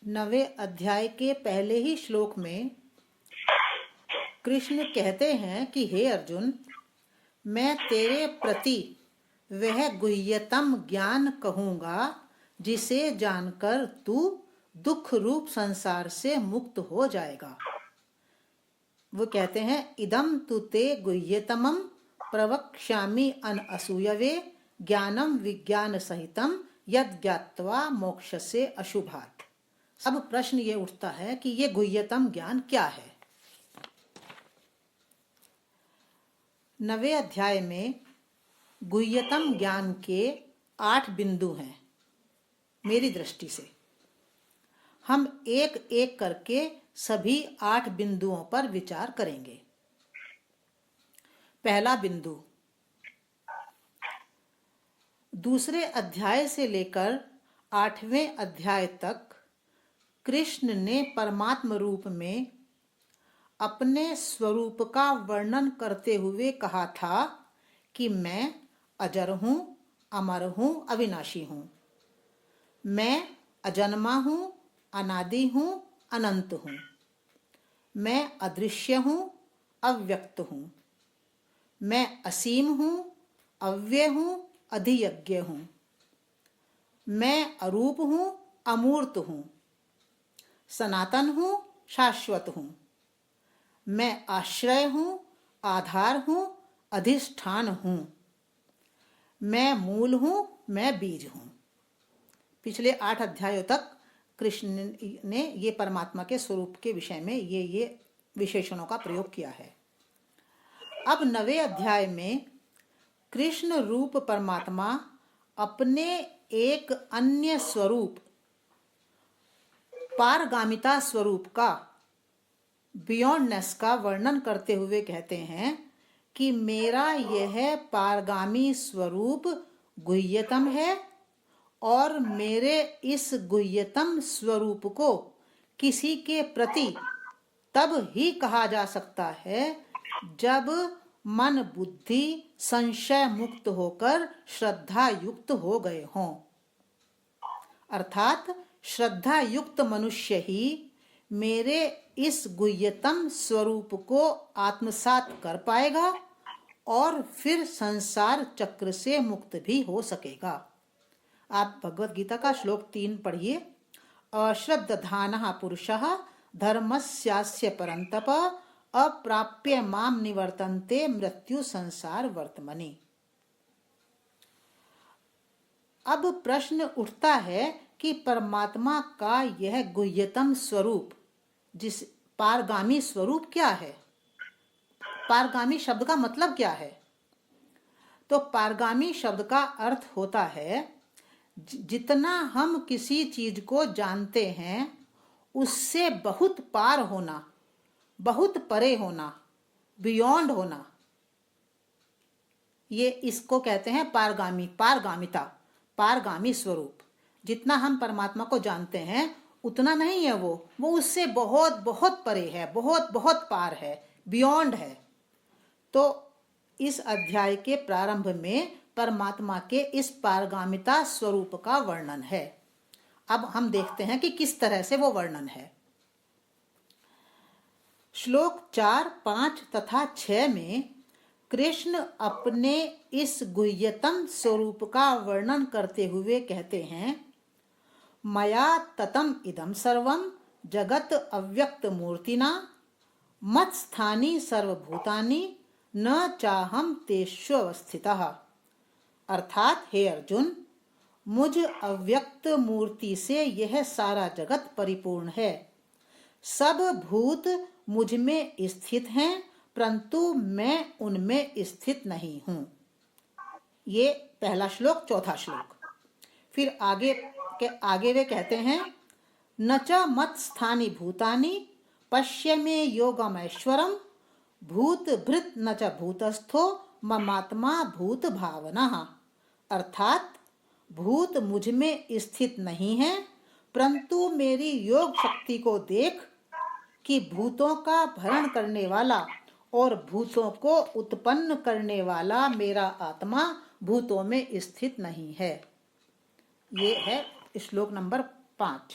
9वें अध्याय के पहले ही श्लोक में कृष्ण कहते हैं कि हे अर्जुन, मैं तेरे प्रति वह गुह्यतम ज्ञान कहूँगा जिसे जानकर तू दुख रूप संसार से मुक्त हो जाएगा। वो कहते हैं इदम तु ते गुह्यतमं प्रवक्ष्यामि अनसूयवे ज्ञानम विज्ञान सहितम यद ज्ञात्वा मोक्षसे अशुभात्। अब प्रश्न ये उठता है कि ये गुह्यतम ज्ञान क्या है। 9वें अध्याय में गुह्यतम ज्ञान के 8 बिंदु हैं। मेरी दृष्टि से हम एक एक करके सभी 8 बिंदुओं पर विचार करेंगे। पहला बिंदु, दूसरे अध्याय से लेकर 8वें अध्याय तक कृष्ण ने परमात्म रूप में अपने स्वरूप का वर्णन करते हुए कहा था कि मैं अजर हूँ, अमर हूँ, अविनाशी हूँ। मैं अजन्मा हूँ, अनादि हूँ, अनंत हूँ। मैं अदृश्य हूँ, अव्यक्त हूँ। मैं असीम हूँ, अव्यय हूँ, अधियज्ञ हूँ। मैं अरूप हूँ, अमूर्त हूँ। सनातन हूँ, शाश्वत हूँ। मैं आश्रय हूँ, आधार हूँ, अधिष्ठान हूँ। मैं मूल हूँ, मैं बीज हूँ। पिछले 8 अध्यायों तक कृष्ण ने ये परमात्मा के स्वरूप के विषय में ये विशेषणों का प्रयोग किया है। अब 9वें अध्याय में कृष्ण रूप परमात्मा अपने एक अन्य स्वरूप पारगामिता स्वरूप का, बियॉन्डनेस का वर्णन करते हुए कहते हैं कि मेरा यह पारगामी स्वरूप गुह्यतम है और मेरे इस गुह्यतम स्वरूप को किसी के प्रति तब ही कहा जा सकता है जब मन बुद्धि संशय मुक्त होकर श्रद्धा युक्त हो गए हों। अर्थात श्रद्धा युक्त मनुष्य ही मेरे इस गुह्यतम स्वरूप को आत्मसात कर पाएगा और फिर संसार चक्र से मुक्त भी हो सकेगा। आप भगवत गीता का श्लोक 3 पढ़िए। अश्रद्धानः पुरुषः धर्मस्यास्य परन्तप अप्राप्य माम निवर्तन्ते मृत्यु संसार वर्तमनि। अब प्रश्न उठता है कि परमात्मा का यह गुह्यतम स्वरूप, जिस पारगामी स्वरूप क्या है? पारगामी शब्द का मतलब क्या है? तो पारगामी शब्द का अर्थ होता है जितना हम किसी चीज को जानते हैं उससे बहुत पार होना, बहुत परे होना, बियॉन्ड होना। ये इसको कहते हैं पारगामी, पारगामिता, पारगामी स्वरूप। जितना हम परमात्मा को जानते हैं उतना नहीं है वो उससे बहुत बहुत परे है, बहुत बहुत पार है, बियॉन्ड है। तो इस अध्याय के प्रारंभ में परमात्मा के इस पारगामिता स्वरूप का वर्णन है। अब हम देखते हैं कि किस तरह से वो वर्णन है। श्लोक 4, 5 तथा 6 में कृष्ण अपने इस गुह्यतम स्वरूप का वर्णन करते हुए कहते हैं मया ततम इदम सर्वम जगत अव्यक्त मूर्तिना मत्स्थानी सर्वभूतानि न चाहम तेष्वस्थितः। अर्थात हे अर्जुन, मुझ अव्यक्त मूर्ति से यह सारा जगत परिपूर्ण है। सब भूत मुझ में स्थित हैं परंतु मैं उनमें स्थित नहीं हूँ। ये पहला श्लोक। चौथा श्लोक फिर आगे वे कहते हैं न च मत स्थानी भूतानि पश्य में योगमैश्वरम भूत भृत न च भूतस्थो ममात्मा भूत भावना। अर्थात भूत मुझ में स्थित नहीं है परंतु मेरी योग शक्ति को देख कि भूतों का भरण करने वाला और भूतों को उत्पन्न करने वाला मेरा आत्मा भूतों में स्थित नहीं है। ये है श्लोक नंबर 5।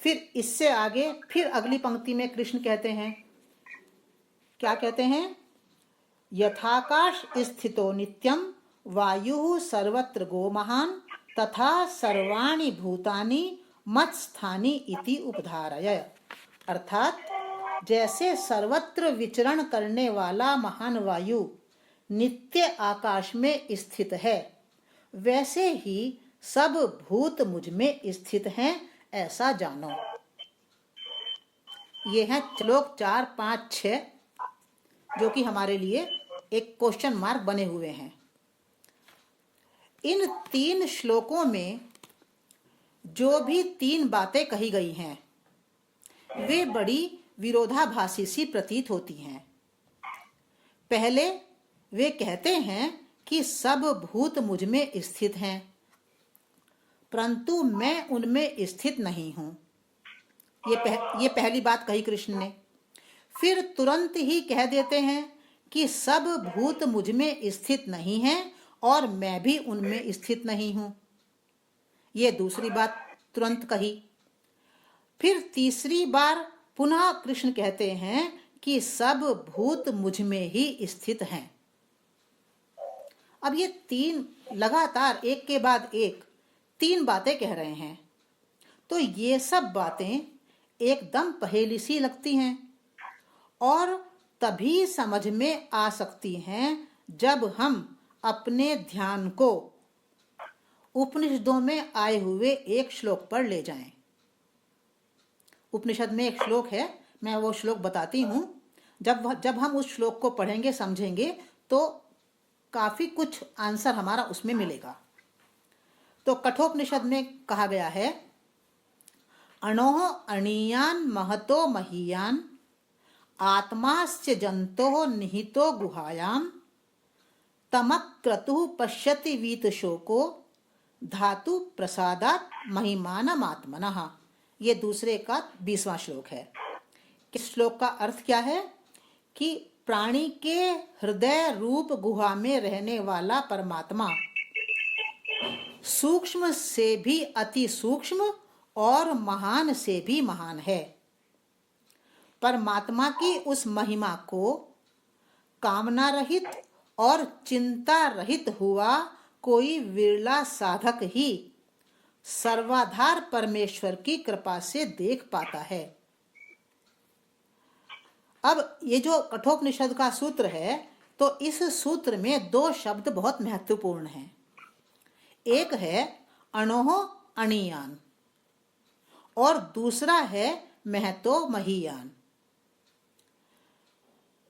फिर इससे आगे फिर अगली पंक्ति में कृष्ण कहते हैं, क्या कहते हैं? यथाकाश स्थितो नित्यम वायु सर्वत्र गो महान तथा सर्वाणि भूतानि मत्स्थानि इति उपधारय। अर्थात जैसे सर्वत्र विचरण करने वाला महान वायु नित्य आकाश में स्थित है, वैसे ही सब भूत मुझ में स्थित हैं, ऐसा जानो। ये हैं श्लोक 4, 5, 6, जो कि हमारे लिए एक क्वेश्चन मार्क बने हुए हैं। इन 3 श्लोकों में जो भी 3 बातें कही गई हैं वे बड़ी विरोधाभासी सी प्रतीत होती हैं। पहले वे कहते हैं कि सब भूत मुझ में स्थित हैं, परंतु मैं उनमें स्थित नहीं हूं। ये पहली बात कही कृष्ण ने। फिर तुरंत ही कह देते हैं कि सब भूत मुझ में स्थित नहीं हैं और मैं भी उनमें स्थित नहीं हूं। ये दूसरी बात तुरंत कही। फिर तीसरी बार पुनः कृष्ण कहते हैं कि सब भूत मुझ में ही स्थित हैं। अब ये 3 लगातार एक के बाद एक 3 बातें कह रहे हैं, तो ये सब बातें एकदम पहेली सी लगती हैं और तभी समझ में आ सकती हैं जब हम अपने ध्यान को उपनिषदों में आए हुए एक श्लोक पर ले जाएं। उपनिषद में एक श्लोक है, मैं वो श्लोक बताती हूँ। जब हम उस श्लोक को पढ़ेंगे, समझेंगे, तो काफी कुछ आंसर हमारा उसमें मिलेगा। तो कठोपनिषद में कहा गया है, अणोः अणीयान महतो महीयान आत्मास्य जंतो निहितो गुहायाम तमक क्रतुः पश्यति वीत शोको धातु प्रसादात महिमानमात्मनः। ये दूसरे का 20वां श्लोक है। इस श्लोक का अर्थ क्या है कि प्राणी के हृदय रूप गुहा में रहने वाला परमात्मा सूक्ष्म से भी अति सूक्ष्म और महान से भी महान है। परमात्मा की उस महिमा को कामना रहित और चिंता रहित हुआ कोई विरला साधक ही सर्वाधार परमेश्वर की कृपा से देख पाता है। अब ये जो कठोपनिषद का सूत्र है, तो इस सूत्र में 2 शब्द बहुत महत्वपूर्ण हैं। एक है अणोः अणीयान और दूसरा है महतो महीयान।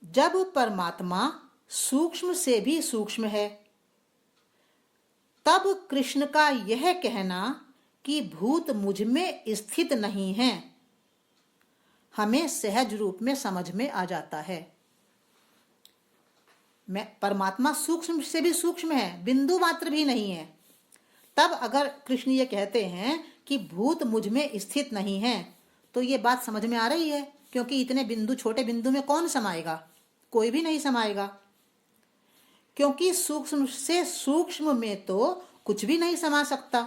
जब परमात्मा सूक्ष्म से भी सूक्ष्म है, तब कृष्ण का यह कहना कि भूत मुझ में स्थित नहीं हैं हमें सहज रूप में समझ में आ जाता है। परमात्मा सूक्ष्म से भी सूक्ष्म है, बिंदु मात्र भी नहीं है। तब अगर कृष्ण ये कहते हैं कि भूत मुझ में स्थित नहीं है, तो ये बात समझ में आ रही है, क्योंकि इतने बिंदु, छोटे बिंदु में कौन समाएगा? कोई भी नहीं समाएगा, क्योंकि सूक्ष्म से सूक्ष्म में तो कुछ भी नहीं समा सकता।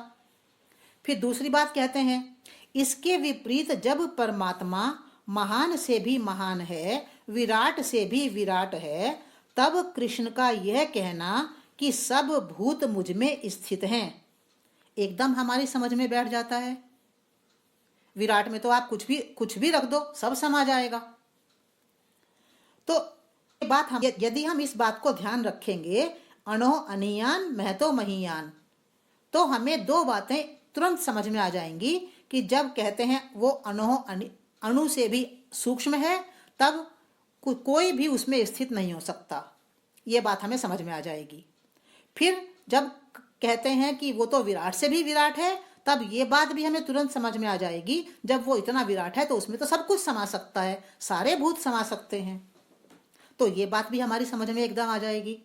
फिर दूसरी बात कहते हैं, इसके विपरीत जब परमात्मा महान से भी महान है, विराट से भी विराट है, तब कृष्ण का यह कहना कि सब भूत मुझ में स्थित हैं एकदम हमारी समझ में बैठ जाता है। विराट में तो आप कुछ भी रख दो, सब समा जाएगा। तो बात यदि हम इस बात को ध्यान रखेंगे, अणोः अणीयान महतो महीयान, तो हमें 2 बातें तुरंत समझ में आ जाएंगी कि जब कहते हैं वो अणोः अणु से भी सूक्ष्म है, तब कोई भी उसमें स्थित नहीं हो सकता। ये बात हमें समझ में आ जाएगी। फिर जब कहते हैं कि वो तो विराट से भी विराट है, तब ये बात भी हमें तुरंत समझ में आ जाएगी, जब वो इतना विराट है तो उसमें तो सब कुछ समा सकता है, सारे भूत समा सकते हैं। तो ये बात भी हमारी समझ में एकदम आ जाएगी।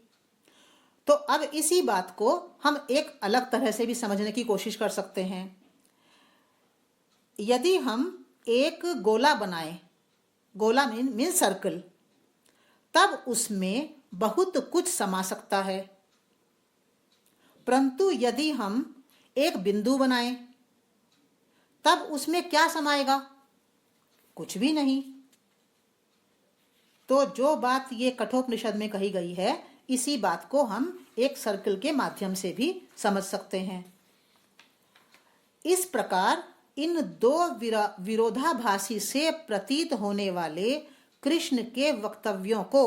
तो अब इसी बात को हम एक अलग तरह से भी समझने की कोशिश कर सकते हैं। यदि हम एक गोला बनाएं, गोला मीन सर्कल, तब उसमें बहुत कुछ समा सकता है। परंतु यदि हम एक बिंदु बनाएं, तब उसमें क्या समाएगा? कुछ भी नहीं। तो जो बात ये कठोपनिषद में कही गई है, इसी बात को हम एक सर्कल के माध्यम से भी समझ सकते हैं। इस प्रकार इन दो विरोधाभासी से प्रतीत होने वाले कृष्ण के वक्तव्यों को,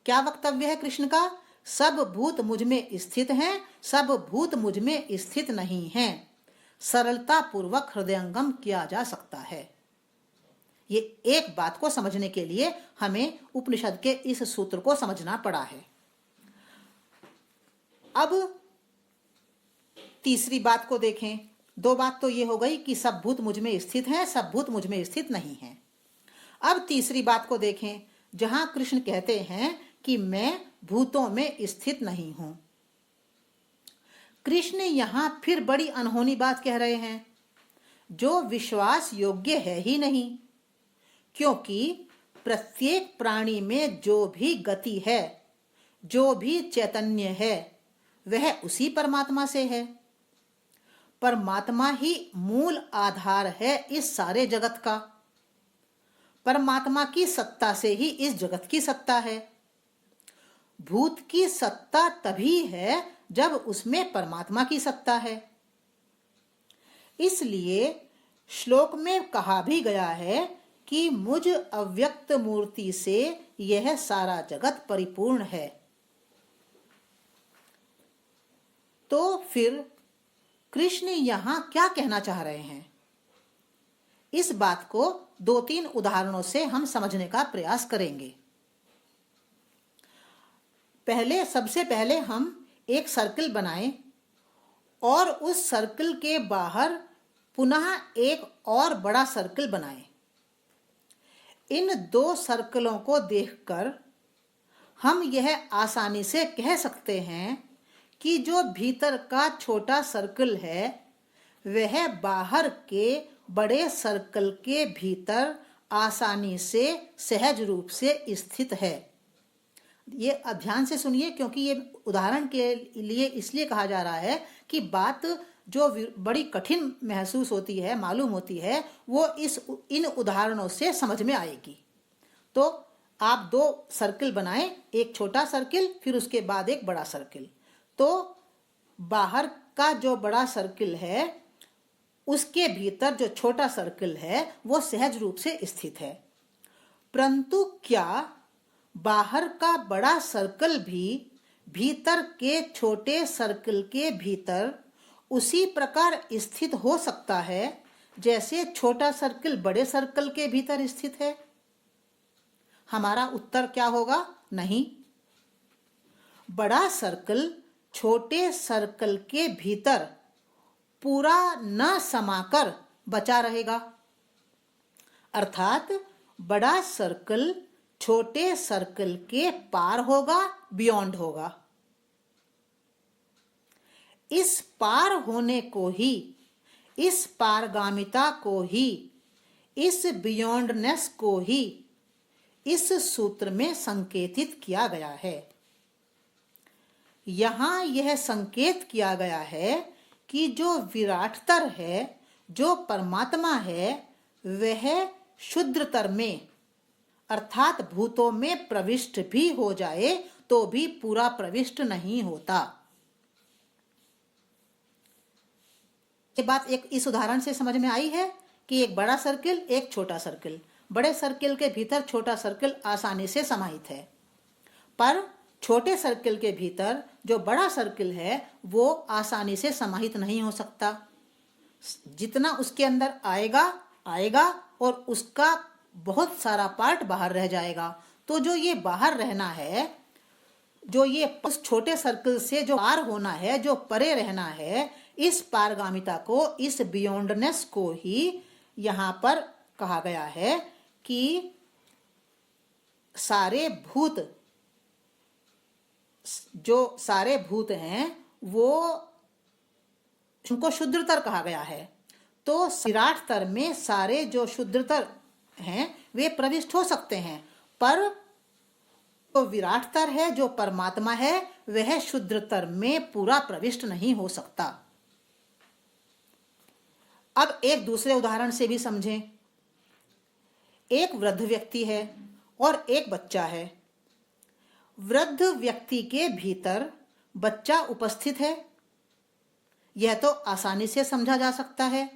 क्या वक्तव्य है कृष्ण का? सब भूत मुझ में स्थित हैं, सब भूत मुझ में स्थित नहीं हैं, सरलता पूर्वक हृदयंगम किया जा सकता है। ये एक बात को समझने के लिए हमें उपनिषद के इस सूत्र को समझना पड़ा है। अब तीसरी बात को देखें। दो बात तो ये हो गई कि सब भूत मुझ में स्थित हैं, सब भूत मुझ में स्थित नहीं हैं। अब तीसरी बात को देखें, जहां कृष्ण कहते हैं कि मैं भूतों में स्थित नहीं हूं। कृष्ण यहां फिर बड़ी अनहोनी बात कह रहे हैं, जो विश्वास योग्य है ही नहीं, क्योंकि प्रत्येक प्राणी में जो भी गति है, जो भी चैतन्य है, वह उसी परमात्मा से है। परमात्मा ही मूल आधार है इस सारे जगत का। परमात्मा की सत्ता से ही इस जगत की सत्ता है। भूत की सत्ता तभी है जब उसमें परमात्मा की सत्ता है। इसलिए श्लोक में कहा भी गया है कि मुझ अव्यक्त मूर्ति से यह सारा जगत परिपूर्ण है। तो फिर कृष्ण यहां क्या कहना चाह रहे हैं? इस बात को 2-3 उदाहरणों से हम समझने का प्रयास करेंगे। सबसे पहले हम एक सर्कल बनाएं और उस सर्कल के बाहर पुनः एक और बड़ा सर्कल बनाएं। इन 2 सर्कलों को देखकर हम यह आसानी से कह सकते हैं कि जो भीतर का छोटा सर्कल है, वह बाहर के बड़े सर्कल के भीतर आसानी से सहज रूप से स्थित है। ये ध्यान से सुनिए, क्योंकि ये उदाहरण के लिए इसलिए कहा जा रहा है कि बात जो बड़ी कठिन महसूस होती है, मालूम होती है, वो इन उदाहरणों से समझ में आएगी। तो आप 2 सर्कल बनाएं, एक छोटा सर्कल, फिर उसके बाद एक बड़ा सर्कल। तो बाहर का जो बड़ा सर्कल है, उसके भीतर जो छोटा सर्कल है, वो सहज रूप से स्थित है। परंतु क्या बाहर का बड़ा सर्कल भी भीतर के छोटे सर्कल के भीतर उसी प्रकार स्थित हो सकता है जैसे छोटा सर्कल बड़े सर्कल के भीतर स्थित है? हमारा उत्तर क्या होगा? नहीं। बड़ा सर्कल छोटे सर्कल के भीतर पूरा न समाकर बचा रहेगा, अर्थात बड़ा सर्कल छोटे सर्कल के पार होगा, बियॉन्ड होगा। इस पार होने को ही, इस पारगामिता को ही, इस बियॉन्डनेस को ही इस सूत्र में संकेतित किया गया है। यहां यह संकेत किया गया है कि जो विराटतर है, जो परमात्मा है, वह शुद्रतर में अर्थात भूतों में प्रविष्ट भी हो जाए तो भी पूरा प्रविष्ट नहीं होता। ये बात इस उदाहरण से समझ में आई है कि एक बड़ा सर्कल, एक छोटा सर्कल, बड़े सर्कल के भीतर छोटा सर्कल आसानी से समाहित है, पर छोटे सर्कल के भीतर जो बड़ा सर्कल है वो आसानी से समाहित नहीं हो सकता। जितना उसके अंदर आएगा और उसका बहुत सारा पार्ट बाहर रह जाएगा। तो जो ये बाहर रहना है, जो ये उस छोटे सर्कल से जो पार होना है, जो परे रहना है, इस पारगामिता को, इस बियॉन्डनेस को ही यहाँ पर कहा गया है कि जो सारे भूत हैं वो उनको शुद्धतर कहा गया है। तो विराटतर में सारे जो शुद्धतर हैं वे प्रविष्ट हो सकते हैं, पर जो विराटतर है, जो परमात्मा है, वह शुद्धतर में पूरा प्रविष्ट नहीं हो सकता। अब एक दूसरे उदाहरण से भी समझें। एक वृद्ध व्यक्ति है और एक बच्चा है। वृद्ध व्यक्ति के भीतर बच्चा उपस्थित है, यह तो आसानी से समझा जा सकता है,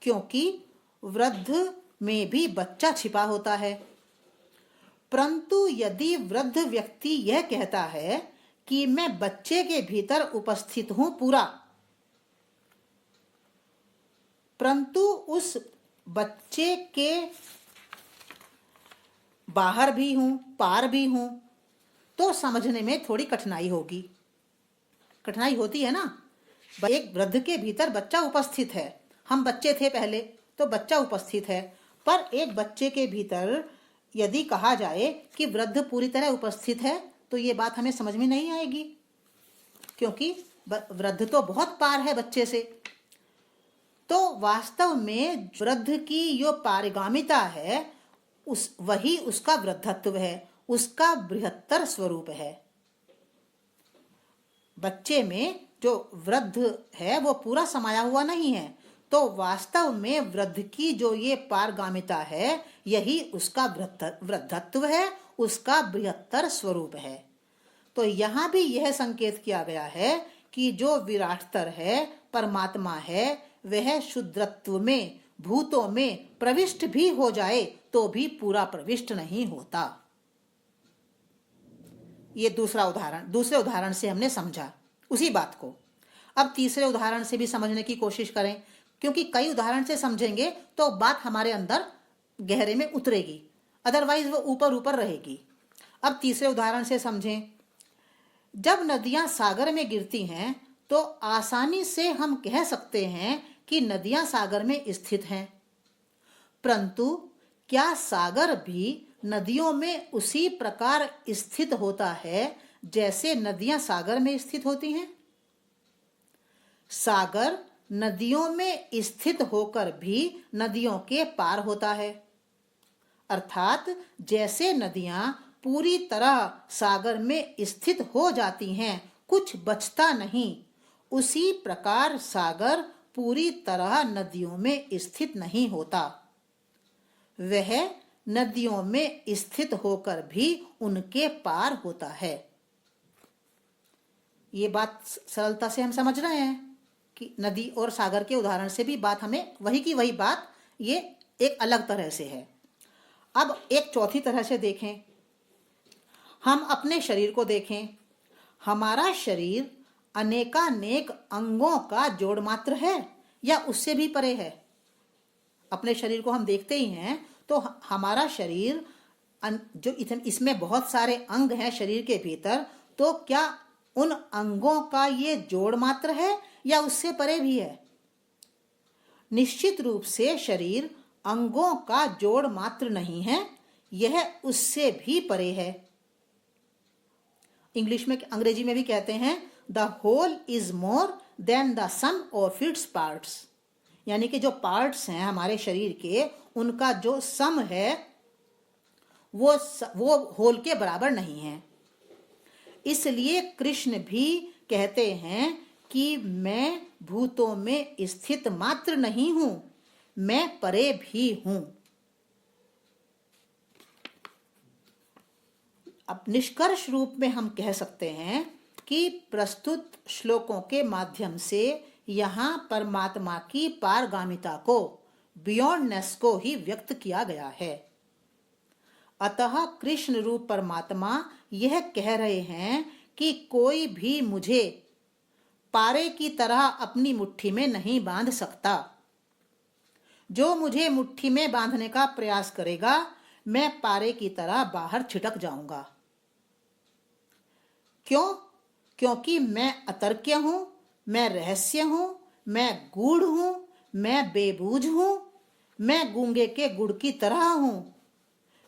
क्योंकि वृद्ध में भी बच्चा छिपा होता है। परंतु यदि वृद्ध व्यक्ति यह कहता है कि मैं बच्चे के भीतर उपस्थित हूं पूरा, परंतु उस बच्चे के बाहर भी हूं, पार भी हूं, तो समझने में थोड़ी कठिनाई होगी। कठिनाई होती है ना। एक वृद्ध के भीतर बच्चा उपस्थित है, हम बच्चे थे पहले, तो बच्चा उपस्थित है, पर एक बच्चे के भीतर यदि कहा जाए कि वृद्ध पूरी तरह उपस्थित है, तो ये बात हमें समझ में नहीं आएगी, क्योंकि वृद्ध तो बहुत पार है बच्चे से। तो वास्तव में वृद्ध की जो पारगामिता है, वही उसका वृद्धत्व है, उसका बृहत्तर स्वरूप है। बच्चे में जो वृद्ध है वो पूरा समाया हुआ नहीं है, तो वास्तव में वृद्ध की जो ये पारगामिता है, यही उसका वृद्धत्व है, उसका बृहत्तर स्वरूप है। तो यहाँ भी यह संकेत किया गया है कि जो विराटतर है, परमात्मा है, वह शुद्धत्व में, भूतों में प्रविष्ट भी हो जाए तो भी पूरा प्रविष्ट नहीं होता। ये दूसरे उदाहरण से हमने समझा उसी बात को। अब तीसरे उदाहरण से भी समझने की कोशिश करें, क्योंकि कई उदाहरण से समझेंगे तो बात हमारे अंदर गहरे में उतरेगी, अदरवाइज वो ऊपर ऊपर रहेगी। अब तीसरे उदाहरण से समझें। जब नदियां सागर में गिरती हैं तो आसानी से हम कह सकते हैं कि नदियां सागर में स्थित हैं, परंतु क्या सागर भी नदियों में उसी प्रकार स्थित होता है जैसे नदियां सागर में स्थित होती हैं? सागर नदियों में स्थित होकर भी नदियों के पार होता है, अर्थात जैसे नदियां पूरी तरह सागर में स्थित हो जाती हैं, कुछ बचता नहीं, उसी प्रकार सागर पूरी तरह नदियों में स्थित नहीं होता। वह नदियों में स्थित होकर भी उनके पार होता है। ये बात सरलता से हम समझ रहे हैं कि नदी और सागर के उदाहरण से भी बात हमें वही की वही बात, ये एक अलग तरह से है। अब एक चौथी तरह से देखें, हम अपने शरीर को देखें। हमारा शरीर अनेकानेक अंगों का जोड़ मात्र है या उससे भी परे है? अपने शरीर को हम देखते ही हैं, तो हमारा शरीर जो इसमें बहुत सारे अंग हैं शरीर के भीतर, तो क्या उन अंगों का ये जोड़ मात्र है या उससे परे भी है? निश्चित रूप से शरीर अंगों का जोड़ मात्र नहीं है, यह उससे भी परे है। अंग्रेजी में भी कहते हैं the whole is more than the sum of its parts, यानी कि जो पार्ट्स हैं हमारे शरीर के, उनका जो सम है वो होल के बराबर नहीं है। इसलिए कृष्ण भी कहते हैं कि मैं भूतों में स्थित मात्र नहीं हूं, मैं परे भी हूं। अब निष्कर्ष रूप में हम कह सकते हैं कि प्रस्तुत श्लोकों के माध्यम से यहाँ परमात्मा की पारगामिता को, बियॉन्डनेस को ही व्यक्त किया गया है। अतः कृष्ण रूप परमात्मा यह कह रहे हैं कि कोई भी मुझे पारे की तरह अपनी मुट्ठी में नहीं बांध सकता। जो मुझे मुट्ठी में बांधने का प्रयास करेगा, मैं पारे की तरह बाहर छिटक जाऊंगा। क्यों? क्योंकि मैं अतर्क्य हूं, मैं रहस्य हूं, मैं गूढ़ हूं, मैं बेबूझ हूं, मैं गूंगे के गुड़ की तरह हूं,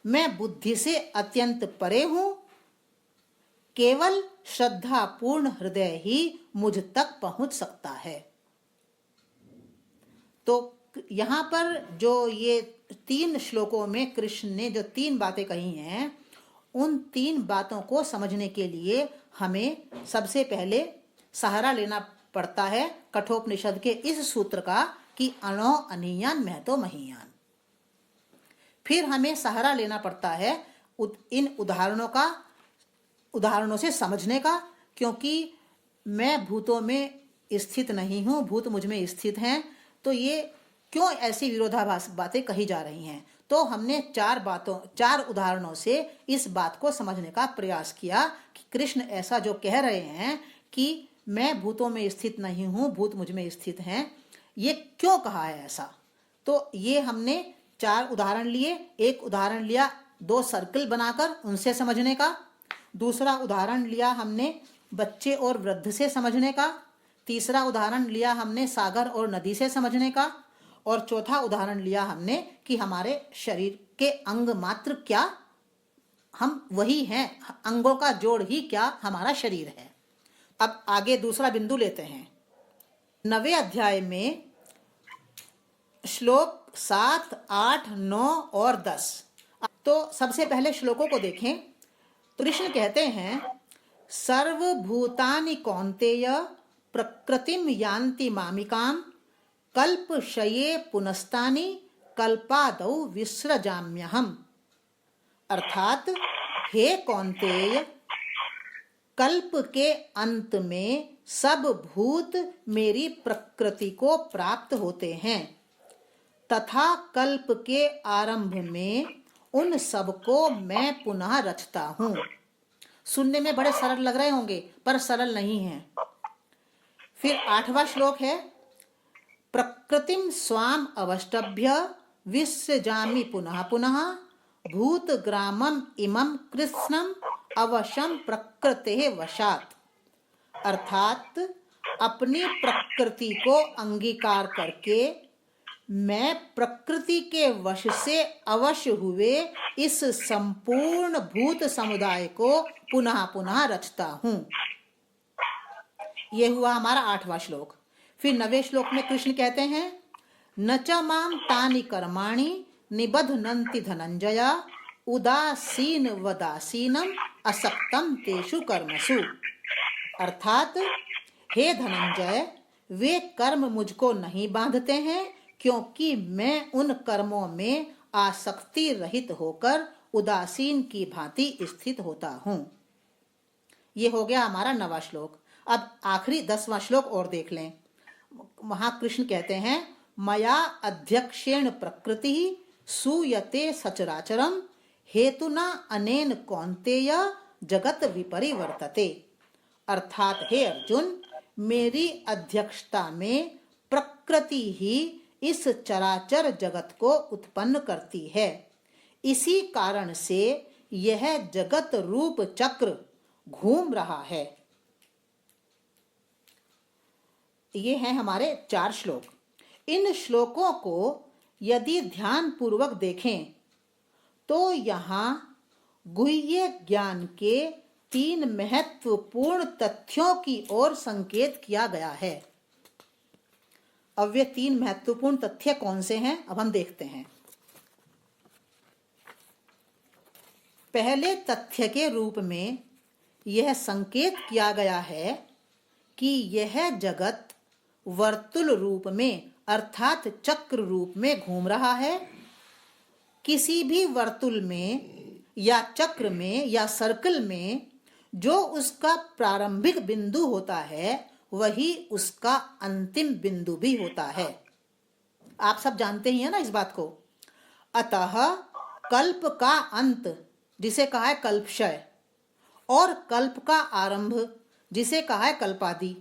मैं बुद्धि से अत्यंत परे हूं। केवल श्रद्धापूर्ण हृदय ही मुझ तक पहुंच सकता है। तो यहाँ पर जो ये 3 श्लोकों में कृष्ण ने जो 3 बातें कही हैं, उन 3 बातों को समझने के लिए हमें सबसे पहले सहारा लेना पड़ता है कठोपनिषद के इस सूत्र का कि अणो अनियान महतो महीयान। फिर हमें सहारा लेना पड़ता है इन उदाहरणों से समझने का, क्योंकि मैं भूतों में स्थित नहीं हूं, भूत मुझ में स्थित हैं, तो ये क्यों ऐसी विरोधाभास बातें कही जा रही हैं। तो हमने चार उदाहरणों से इस बात को समझने का प्रयास किया कि कृष्ण ऐसा जो कह रहे हैं कि मैं भूतों में स्थित नहीं हूं, भूत मुझ में स्थित हैं, ये क्यों कहा है ऐसा। तो ये हमने 4 उदाहरण लिए। एक उदाहरण लिया 2 सर्कल बनाकर उनसे समझने का, दूसरा उदाहरण लिया हमने बच्चे और वृद्ध से समझने का, तीसरा उदाहरण लिया हमने सागर और नदी से समझने का, और चौथा उदाहरण लिया हमने कि हमारे शरीर के अंग मात्र क्या, हम वही हैं, अंगों का जोड़ ही क्या हमारा शरीर है। अब आगे दूसरा बिंदु लेते हैं। 9वें अध्याय में श्लोक 7, 8, 9 और 10। तो सबसे पहले श्लोकों को देखें। कृष्ण कहते हैं, सर्वभूतानि कौन्तेय प्रकृतिम यान्ति मामिकाम कल्पक्षये पुनस्तानि कल्पादौ विसृजाम्यहम्। अर्थात हे कौन्तेय, कल्प के अंत में सब भूत मेरी प्रकृति को प्राप्त होते हैं तथा कल्प के आरंभ में उन सबको मैं पुनः रचता हूँ। सुनने में बड़े सरल लग रहे होंगे, पर सरल नहीं है। फिर 8वां श्लोक है, प्रकृतिम स्वाम अवष्टभ्य विसृजामि पुनः पुनः भूत ग्रामम इमं कृत्स्नम अवशम प्रकृते वशात। अर्थात अपनी प्रकृति को अंगीकार करके मैं प्रकृति के वश से अवश्य हुए इस संपूर्ण भूत समुदाय को पुनः पुनः रचता हूँ। यह हुआ हमारा 8वां श्लोक। फिर 9वें श्लोक में कृष्ण कहते हैं, न च माम तानि कर्माणि निबध्नन्ति धनंजय उदासीन वदासीनम असक्तम तेषु कर्मसु। अर्थात हे धनंजय, वे कर्म मुझको नहीं बांधते हैं, क्योंकि मैं उन कर्मों में आसक्ति रहित होकर उदासीन की भांति स्थित होता हूँ। ये हो गया हमारा 9वां श्लोक। अब आखिरी 10वां श्लोक और देख लें। वहां कृष्ण कहते हैं, मया अध्यक्षेण प्रकृति सूयते सचराचरम हेतुना अनेन कौन्तेय जगत विपरिवर्तते। अर्थात हे अर्जुन, मेरी अध्यक्षता में प्रकृति ही इस चराचर जगत को उत्पन्न करती है। इसी कारण से यह जगत रूप चक्र घूम रहा है। ये हैं हमारे 4 श्लोक। इन श्लोकों को यदि ध्यान पूर्वक देखें तो यहाँ गुह्य ज्ञान के 3 महत्वपूर्ण तथ्यों की ओर संकेत किया गया है। अब वे 3 महत्वपूर्ण तथ्य कौन से हैं, अब हम देखते हैं। पहले तथ्य के रूप में यह संकेत किया गया है कि यह जगत वर्तुल रूप में अर्थात चक्र रूप में घूम रहा है। किसी भी वर्तुल में या चक्र में या सर्कल में जो उसका प्रारंभिक बिंदु होता है वही उसका अंतिम बिंदु भी होता है। आप सब जानते ही हैं ना इस बात को। अतः कल्प का अंत जिसे कहा है कल्पक्षय और कल्प का आरंभ जिसे कहा है कल्पादि,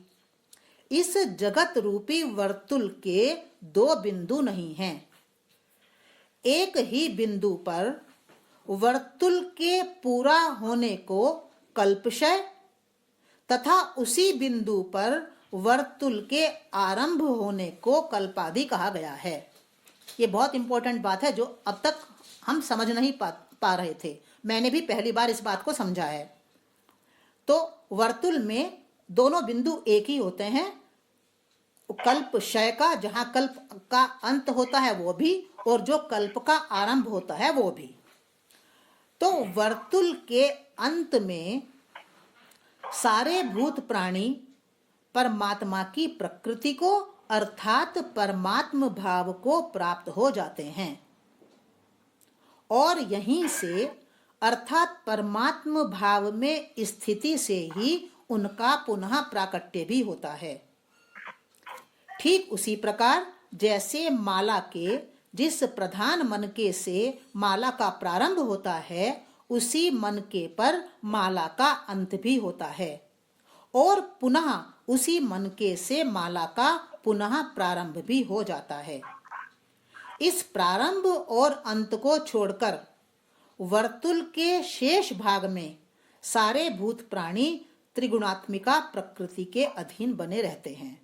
इस जगत रूपी वर्तुल के 2 बिंदु नहीं हैं। एक ही बिंदु पर वर्तुल के पूरा होने को कल्पक्षय तथा उसी बिंदु पर वर्तुल के आरंभ होने को कल्पादि कहा गया है। ये बहुत इंपॉर्टेंट बात है जो अब तक हम समझ नहीं पा रहे थे। मैंने भी पहली बार इस बात को समझा है। तो वर्तुल में दोनों बिंदु एक ही होते हैं, कल्प क्षय का जहां कल्प का अंत होता है वो भी, और जो कल्प का आरंभ होता है वो भी। तो वर्तुल के अंत में सारे भूत प्राणी परमात्मा की प्रकृति को अर्थात परमात्म भाव को प्राप्त हो जाते हैं और यहीं से अर्थात परमात्म भाव में स्थिति से ही उनका पुनः प्राकट्य भी होता है। ठीक उसी प्रकार जैसे माला के जिस प्रधान मनके से माला का प्रारंभ होता है, उसी मनके पर माला का अंत भी होता है और पुनः उसी मनके से माला का पुनः प्रारंभ भी हो जाता है। इस प्रारंभ और अंत को छोड़कर वर्तुल के शेष भाग में सारे भूत प्राणी त्रिगुणात्मिका प्रकृति के अधीन बने रहते हैं।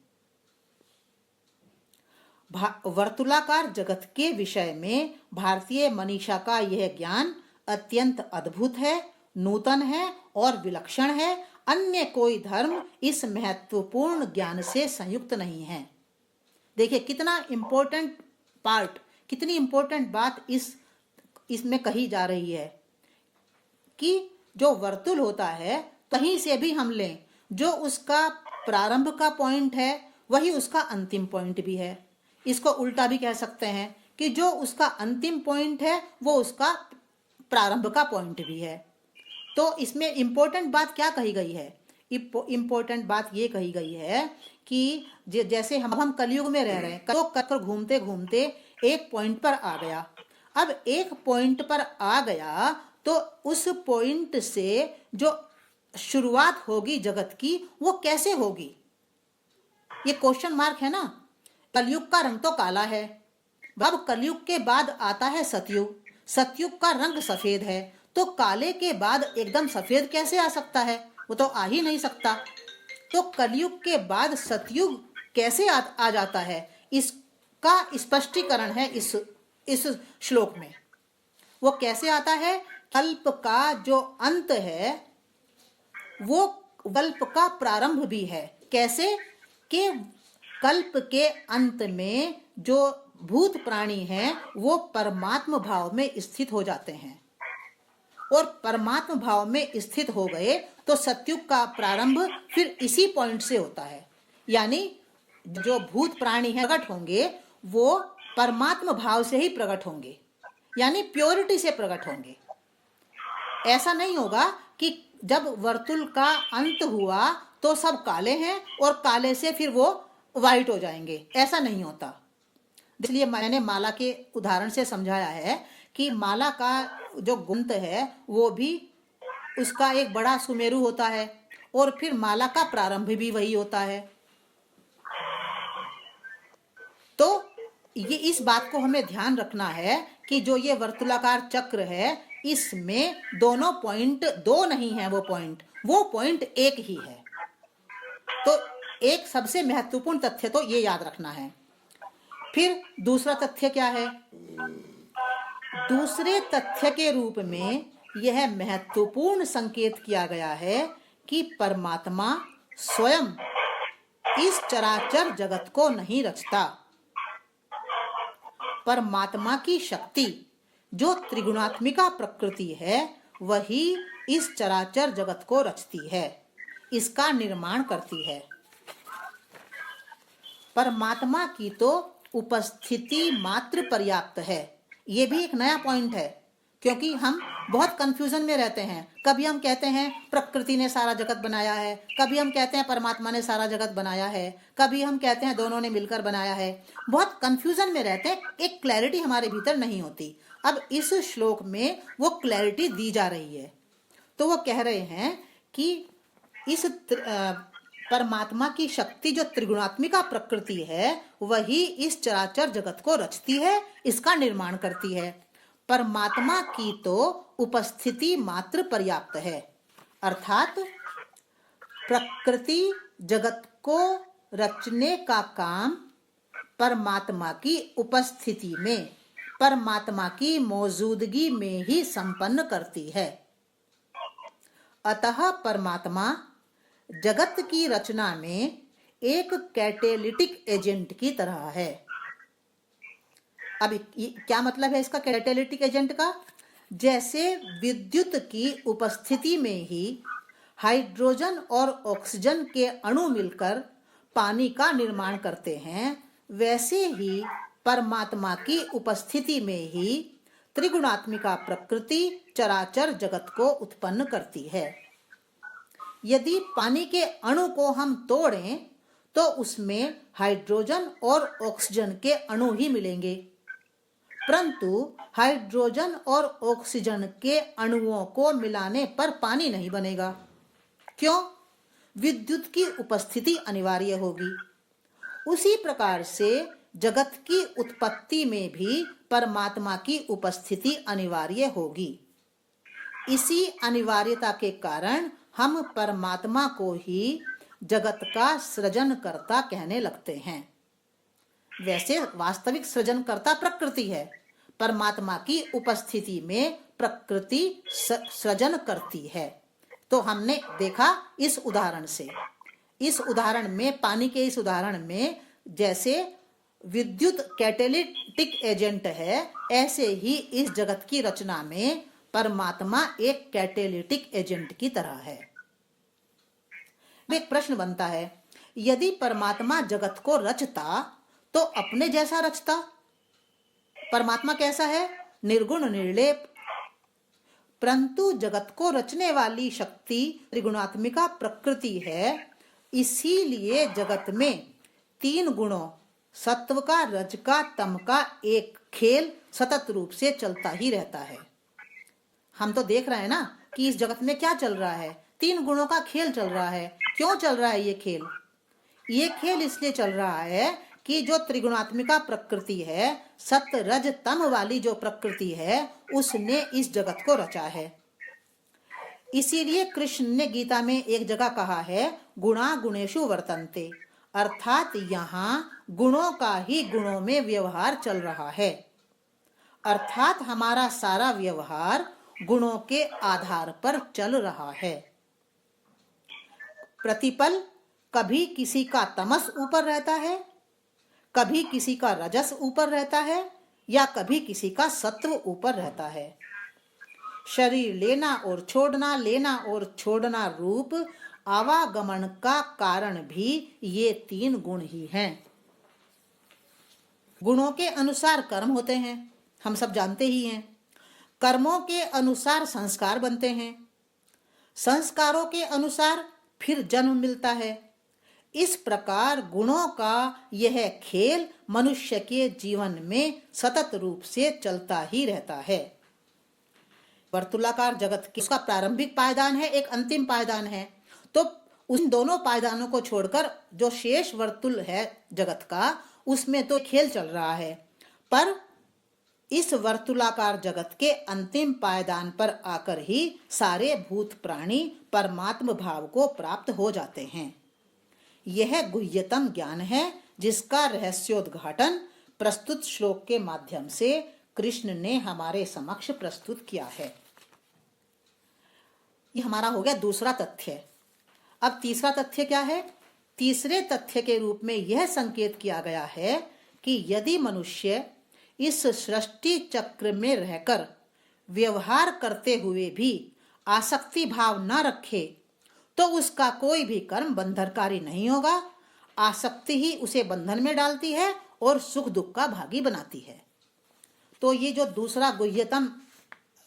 वर्तुलाकार जगत के विषय में भारतीय मनीषा का यह ज्ञान अत्यंत अद्भुत है, नूतन है और विलक्षण है। अन्य कोई धर्म इस महत्वपूर्ण ज्ञान से संयुक्त नहीं है। देखिए कितना इम्पोर्टेंट पार्ट, कितनी इम्पोर्टेंट बात इसमें कही जा रही है कि जो वर्तुल होता है कहीं से भी हम लें, जो उसका प्रारंभ का पॉइंट है वही उसका अंतिम पॉइंट भी है। इसको उल्टा भी कह सकते हैं कि जो उसका अंतिम पॉइंट है वो उसका प्रारंभ का पॉइंट भी है। तो इसमें इम्पोर्टेंट बात क्या कही गई है? इम्पोर्टेंट बात ये कही गई है कि जैसे हम कलयुग में रह रहे हैं, तो कर घूमते घूमते एक पॉइंट पर आ गया। अब एक पॉइंट पर आ गया तो उस पॉइंट से जो शुरुआत होगी जगत की वो कैसे होगी, ये क्वेश्चन मार्क है ना। कलयुग का रंग तो काला है, अब कलयुग के बाद आता है सतयुग, सतयुग का रंग सफेद है, तो काले के बाद एकदम सफेद कैसे आ सकता है? वो तो आ ही नहीं सकता। तो कलयुग के बाद सतयुग कैसे आ जाता है, इसका स्पष्टीकरण है इस श्लोक में। वो कैसे आता है? कल्प का जो अंत है वो कल्प का प्रारंभ भी है। कैसे कि कल्प के अंत में जो भूत प्राणी हैं वो परमात्म भाव में स्थित हो जाते हैं और परमात्म भाव में स्थित हो गए तो सतयुग का प्रारंभ फिर इसी पॉइंट से होता है। यानी जो भूत प्राणी हैं प्रकट होंगे वो परमात्म भाव से ही प्रकट होंगे, यानी प्योरिटी से प्रकट होंगे। ऐसा नहीं होगा कि जब वर्तुल का अंत हुआ तो सब काले हैं और काले से फिर वो वाइट हो जाएंगे, ऐसा नहीं होता। इसलिए मैंने माला के उदाहरण से समझाया है कि माला का जो गुंत है वो भी उसका एक बड़ा सुमेरु होता है और फिर माला का प्रारंभ भी वही होता है। तो ये इस बात को हमें ध्यान रखना है कि जो ये वर्तुलाकार चक्र है इसमें दोनों पॉइंट दो नहीं है, वो पॉइंट एक ही है। तो एक सबसे महत्वपूर्ण तथ्य तो ये याद रखना है। फिर दूसरा तथ्य क्या है? दूसरे तथ्य के रूप में यह महत्वपूर्ण संकेत किया गया है कि परमात्मा स्वयं इस चराचर जगत को नहीं रचता। परमात्मा की शक्ति जो त्रिगुणात्मिका प्रकृति है वही इस चराचर जगत को रचती है, इसका निर्माण करती है। परमात्मा की तो उपस्थिति मात्र पर्याप्त है। ये भी एक नया पॉइंट है क्योंकि हम बहुत कंफ्यूजन में रहते हैं। कभी हम कहते हैं प्रकृति ने सारा जगत बनाया है, कभी हम कहते हैं परमात्मा ने सारा जगत बनाया है, कभी हम कहते हैं दोनों ने मिलकर बनाया है। बहुत कंफ्यूजन में रहते हैं, एक क्लैरिटी हमारे भीतर नहीं होती। अब इस श्लोक में वो क्लैरिटी दी जा रही है। तो वो कह रहे हैं कि इस परमात्मा की शक्ति जो त्रिगुणात्मिका प्रकृति है वही इस चराचर जगत को रचती है, इसका निर्माण करती है। परमात्मा की तो उपस्थिति मात्र पर्याप्त है, अर्थात प्रकृति जगत को रचने का काम परमात्मा की उपस्थिति में, परमात्मा की मौजूदगी में ही संपन्न करती है। अतः परमात्मा जगत की रचना में एक कैटेलिटिक एजेंट की तरह है। अब क्या मतलब है इसका कैटेलिटिक एजेंट का? जैसे विद्युत की उपस्थिति में ही हाइड्रोजन और ऑक्सीजन के अणु मिलकर पानी का निर्माण करते हैं, वैसे ही परमात्मा की उपस्थिति में ही त्रिगुणात्मिका प्रकृति चराचर जगत को उत्पन्न करती है। यदि पानी के अणु को हम तोड़ें तो उसमें हाइड्रोजन और ऑक्सीजन के अणु ही मिलेंगे, परंतु हाइड्रोजन और ऑक्सीजन के अणुओं को मिलाने पर पानी नहीं बनेगा। क्यों? विद्युत की उपस्थिति अनिवार्य होगी। उसी प्रकार से जगत की उत्पत्ति में भी परमात्मा की उपस्थिति अनिवार्य होगी। इसी अनिवार्यता के कारण हम परमात्मा को ही जगत का सृजनकर्ता कहने लगते हैं। वैसे वास्तविक सृजनकर्ता प्रकृति है। परमात्मा की उपस्थिति में प्रकृति सृजन करती है। तो हमने देखा इस उदाहरण से, इस उदाहरण में, पानी के इस उदाहरण में जैसे विद्युत कैटेलिटिक एजेंट है, ऐसे ही इस जगत की रचना में परमात्मा एक कैटेलिटिक एजेंट की तरह है। एक प्रश्न बनता है, यदि परमात्मा जगत को रचता तो अपने जैसा रचता। परमात्मा कैसा है? निर्गुण निर्लेप। परंतु जगत को रचने वाली शक्ति त्रिगुणात्मिका प्रकृति है, इसीलिए जगत में तीन गुणों सत्व का, रज का, तम का एक खेल सतत रूप से चलता ही रहता है। हम तो देख रहे हैं ना कि इस जगत में क्या चल रहा है, तीन गुणों का खेल चल रहा है। क्यों चल रहा है ये खेल? ये खेल इसलिए चल रहा है कि जो त्रिगुणात्मिका प्रकृति है, सत्य रज तम वाली जो प्रकृति है, उसने इस जगत को रचा है। इसीलिए कृष्ण ने गीता में एक जगह कहा है, गुणा गुणेषु वर्तन्ते, अर्थात यहाँ गुणों का ही गुणों में व्यवहार चल रहा है। अर्थात हमारा सारा व्यवहार गुणों के आधार पर चल रहा है। प्रतिपल कभी किसी का तमस ऊपर रहता है, कभी किसी का रजस ऊपर रहता है, या कभी किसी का सत्व ऊपर रहता है। शरीर लेना और छोड़ना, लेना और छोड़ना रूप आवागमन का कारण भी ये तीन गुण ही हैं। गुणों के अनुसार कर्म होते हैं, हम सब जानते ही हैं। कर्मों के अनुसार संस्कार बनते हैं, संस्कारों के अनुसार फिर जन्म मिलता है। इस प्रकार गुणों का यह खेल मनुष्य के जीवन में सतत रूप से चलता ही रहता है। वर्तुलाकार जगत की उसका प्रारंभिक पायदान है, एक अंतिम पायदान है। तो उन दोनों पायदानों को छोड़कर जो शेष वर्तुल है जगत का, उसमें तो खेल चल रहा है। पर इस वर्तुलाकार जगत के अंतिम पायदान पर आकर ही सारे भूत प्राणी परमात्म भाव को प्राप्त हो जाते हैं। यह गुह्यतम ज्ञान है, जिसका रहस्योद्घाटन प्रस्तुत श्लोक के माध्यम से कृष्ण ने हमारे समक्ष प्रस्तुत किया है। यह हमारा हो गया दूसरा तथ्य। अब तीसरा तथ्य क्या है? तीसरे तथ्य के रूप में यह संकेत किया गया है कि यदि मनुष्य इस सृष्टि चक्र में रहकर व्यवहार करते हुए भी आसक्ति भाव न रखे तो उसका कोई भी कर्म बंधनकारी नहीं होगा। आसक्ति ही उसे बंधन में डालती है और सुख दुख का भागी बनाती है। तो ये जो दूसरा गुह्यतम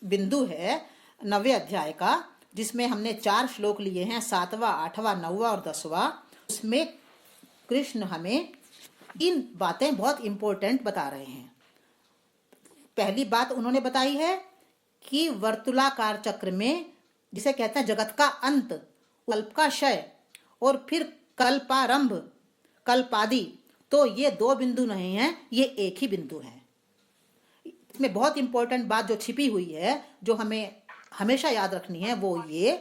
बिंदु है 9वें अध्याय का, जिसमें हमने 4 श्लोक लिए हैं, 7वां, 8वां, 9वां और 10वां, उसमें कृष्ण हमें इन बातें बहुत इंपॉर्टेंट बता रहे हैं। पहली बात उन्होंने बताई है कि वर्तुलाकार चक्र में, जिसे कहते हैं जगत का अंत, कल्प का क्षय और फिर कल्पारंभ, कल्पादि, तो ये 2 बिंदु नहीं हैं, ये एक ही बिंदु है। इसमें बहुत इंपॉर्टेंट बात जो छिपी हुई है, जो हमें हमेशा याद रखनी है, वो ये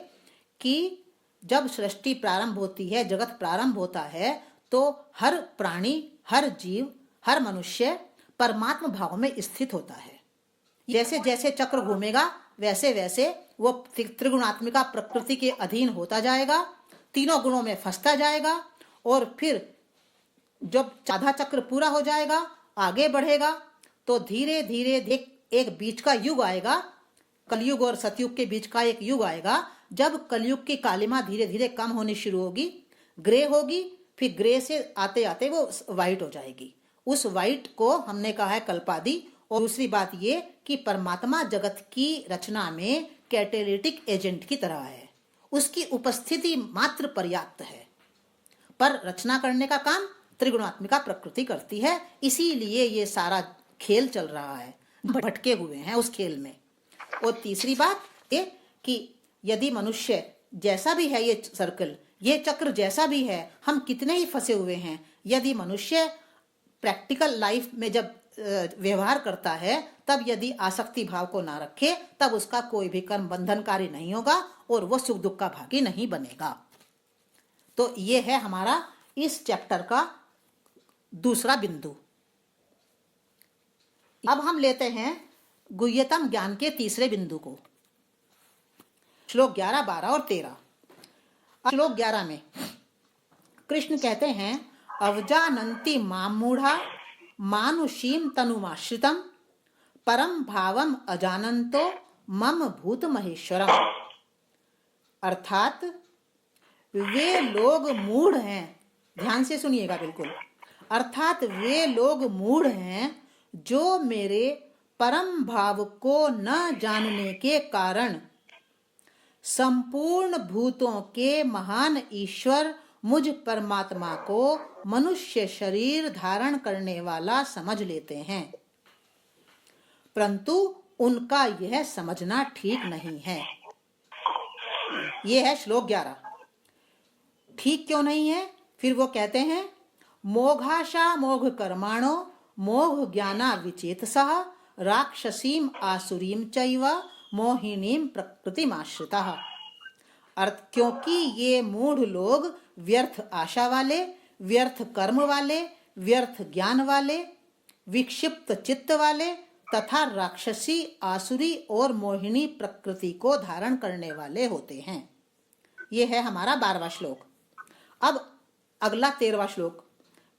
कि जब सृष्टि प्रारंभ होती है, जगत प्रारंभ होता है, तो हर प्राणी, हर जीव, हर मनुष्य परमात्म भाव में स्थित होता है। जैसे जैसे चक्र घूमेगा वैसे वैसे वो त्रिगुणात्मिका प्रकृति के अधीन होता जाएगा, तीनों गुणों में फंसता जाएगा, और फिर जब आधा चक्र पूरा हो जाएगा, आगे बढ़ेगा, तो धीरे धीरे एक बीच का युग आएगा, कलयुग और सतयुग के बीच का एक युग आएगा, जब कलयुग की कालिमा धीरे धीरे कम होनी शुरू होगी, ग्रे होगी, फिर ग्रे से आते आते वो व्हाइट हो जाएगी। उस व्हाइट को हमने कहा है कल्पादि। और दूसरी बात ये कि परमात्मा जगत की रचना में कैटेलिटिक एजेंट की तरह है, उसकी उपस्थिति मात्र पर्याप्त है, पर रचना करने का काम त्रिगुणात्मिका प्रकृति करती है। इसीलिए ये सारा खेल चल रहा है, भटके हुए हैं उस खेल में। और तीसरी बात ये कि यदि मनुष्य जैसा भी है, ये सर्कल, ये चक्र जैसा भी है, हम कितने ही फंसे हुए हैं, यदि मनुष्य प्रैक्टिकल लाइफ में जब व्यवहार करता है, तब यदि आसक्ति भाव को ना रखे, तब उसका कोई भी कर्म बंधनकारी नहीं होगा और वो सुख दुख का भागी नहीं बनेगा। तो ये है हमारा इस चैप्टर का दूसरा बिंदु। अब हम लेते हैं गुह्यतम ज्ञान के तीसरे बिंदु को, श्लोक 11, 12 और 13। श्लोक 11 में कृष्ण कहते हैं, अवजानन्ति माम मूढ़ा मानुषीम तनुमाश्रितम परम भावम अजानन्तो मम भूत महेश्वरम। अर्थात वे लोग मूढ़ हैं, ध्यान से सुनिएगा बिल्कुल, अर्थात वे लोग मूढ़ हैं जो मेरे परम भाव को न जानने के कारण संपूर्ण भूतों के महान ईश्वर मुझ परमात्मा को मनुष्य शरीर धारण करने वाला समझ लेते हैं, परंतु उनका यह समझना ठीक नहीं है। यह है श्लोक 11। ठीक क्यों नहीं है? फिर वो कहते हैं, मोघाशा मोघ कर्माणो मोघ ज्ञाना विचेतसः राक्षसीम आसुरीम चैव मोहिनीम प्रकृतिमाश्रितः। अर्थ, क्योंकि ये मूढ़ लोग व्यर्थ आशा वाले, व्यर्थ कर्म वाले, व्यर्थ ज्ञान वाले, विक्षिप्त चित्त वाले तथा राक्षसी, आसुरी और मोहिनी प्रकृति को धारण करने वाले होते हैं। ये है हमारा 12वां श्लोक। अब अगला 13वां श्लोक।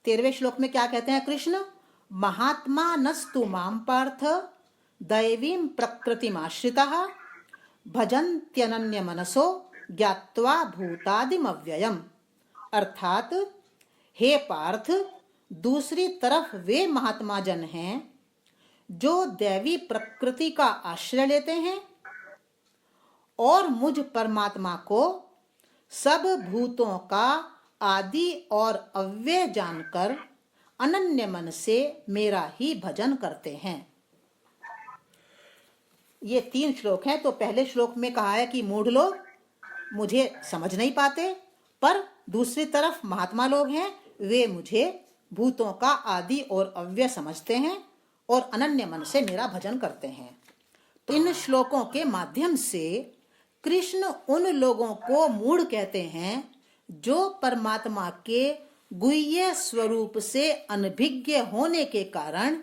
13वें श्लोक में क्या कहते हैं कृष्ण? महात्मा नस्तु माम पार्थ दैवीं प्रकृतिमाश्रितः भजन्त्यनन्य मनसो ज्ञात्वा भूतादिमव्ययम्। अर्थात हे पार्थ, दूसरी तरफ वे महात्मा जन हैं जो दैवी प्रकृति का आश्रय लेते हैं और मुझ परमात्मा को सब भूतों का आदि और अव्यय जानकर अनन्य मन से मेरा ही भजन करते हैं। ये 3 श्लोक हैं। तो पहले श्लोक में कहा है कि मूढ़ लोग मुझे समझ नहीं पाते, पर दूसरी तरफ महात्मा लोग हैं, वे मुझे भूतों का आदि और अव्यय समझते हैं और अनन्य मन से मेरा भजन करते हैं। तो इन श्लोकों के माध्यम से कृष्ण उन लोगों को मूढ़ कहते हैं जो परमात्मा के गुह्य स्वरूप से अनभिज्ञ होने के कारण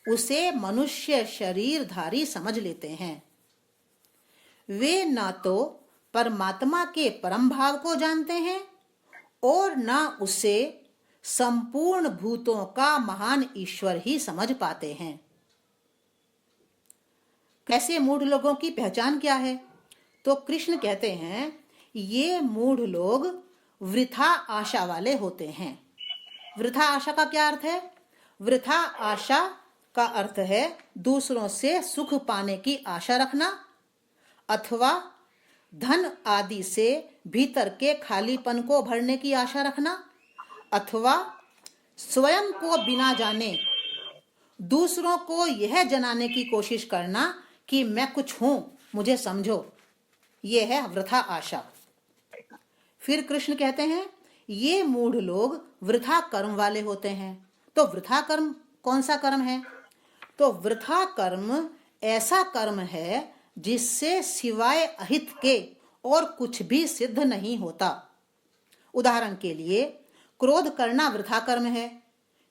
उसे मनुष्य शरीरधारी समझ लेते हैं। वे न तो परमात्मा के परम भाव को जानते हैं और न उसे संपूर्ण भूतों का महान ईश्वर ही समझ पाते हैं। कैसे मूढ़ लोगों की पहचान क्या है? तो कृष्ण कहते हैं, ये मूढ़ लोग वृथा आशा वाले होते हैं। वृथा आशा का क्या अर्थ है? वृथा आशा का अर्थ है दूसरों से सुख पाने की आशा रखना, अथवा धन आदि से भीतर के खालीपन को भरने की आशा रखना, अथवा स्वयं को बिना जाने दूसरों को यह जनाने की कोशिश करना कि मैं कुछ हूं, मुझे समझो। यह है वृथा आशा। फिर कृष्ण कहते हैं, ये मूढ़ लोग वृथा कर्म वाले होते हैं। तो वृथा कर्म कौन सा कर्म है? तो वृथा कर्म ऐसा कर्म है जिससे सिवाय अहित के और कुछ भी सिद्ध नहीं होता। उदाहरण के लिए, क्रोध करना वृथा कर्म है,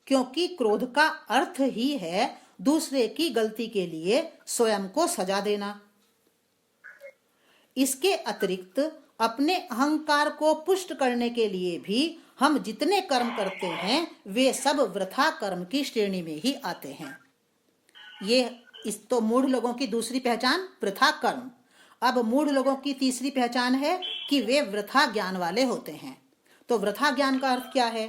क्योंकि क्रोध का अर्थ ही है दूसरे की गलती के लिए स्वयं को सजा देना। इसके अतिरिक्त अपने अहंकार को पुष्ट करने के लिए भी हम जितने कर्म करते हैं वे सब वृथा कर्म की श्रेणी में ही आते हैं। ये इस तो मूढ़ लोगों की दूसरी पहचान वृथा कर्म। अब मूढ़ लोगों की तीसरी पहचान है कि वे वृथा ज्ञान वाले होते हैं। तो वृथा ज्ञान का अर्थ क्या है?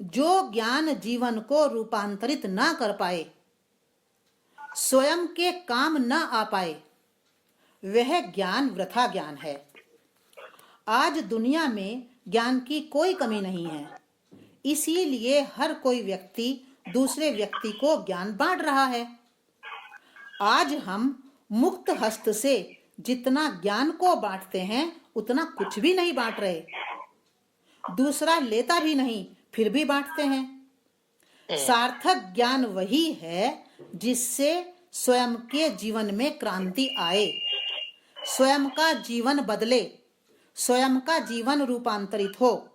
जो ज्ञान जीवन को रूपांतरित ना कर पाए, स्वयं के काम न आ पाए, वह ज्ञान वृथा ज्ञान है। आज दुनिया में ज्ञान की कोई कमी नहीं है, इसीलिए हर कोई व्यक्ति दूसरे व्यक्ति को ज्ञान बांट रहा है। आज हम मुक्त हस्त से जितना ज्ञान को बांटते हैं उतना कुछ भी नहीं बांट रहे। दूसरा लेता भी नहीं, फिर भी बांटते हैं। सार्थक ज्ञान वही है जिससे स्वयं के जीवन में क्रांति आए, स्वयं का जीवन बदले, स्वयं का जीवन रूपांतरित हो।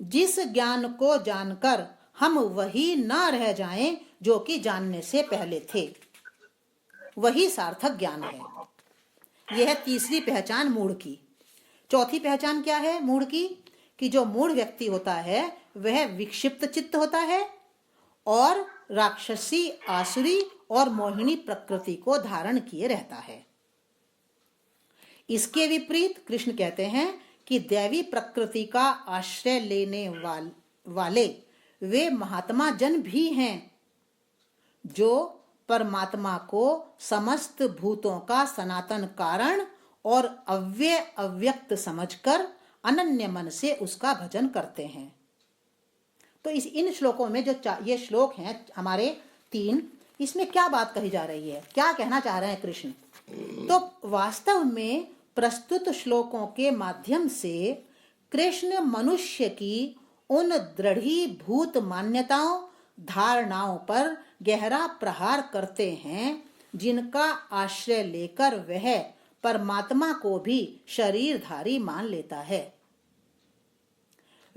जिस ज्ञान को जानकर हम वही न रह जाएं जो कि जानने से पहले थे, वही सार्थक ज्ञान है। यह तीसरी पहचान मूढ़ की। चौथी पहचान क्या है मूढ़ की? कि जो मूढ़ व्यक्ति होता है वह विक्षिप्त चित्त होता है और राक्षसी, आसुरी और मोहिनी प्रकृति को धारण किए रहता है। इसके विपरीत कृष्ण कहते हैं कि दैवी प्रकृति का आश्रय लेने वाले वे महात्मा जन भी हैं, जो परमात्मा को समस्त भूतों का सनातन कारण और अव्यय अव्यक्त समझकर अनन्य मन से उसका भजन करते हैं। तो इन श्लोकों में जो ये श्लोक हैं हमारे 3, इसमें क्या बात कही जा रही है, क्या कहना चाह रहे हैं कृष्ण? तो वास्तव में प्रस्तुत श्लोकों के माध्यम से कृष्ण मनुष्य की उन दृढ़ीभूत मान्यताओं, धारणाओं पर गहरा प्रहार करते हैं जिनका आश्रय लेकर वह परमात्मा को भी शरीरधारी मान लेता है।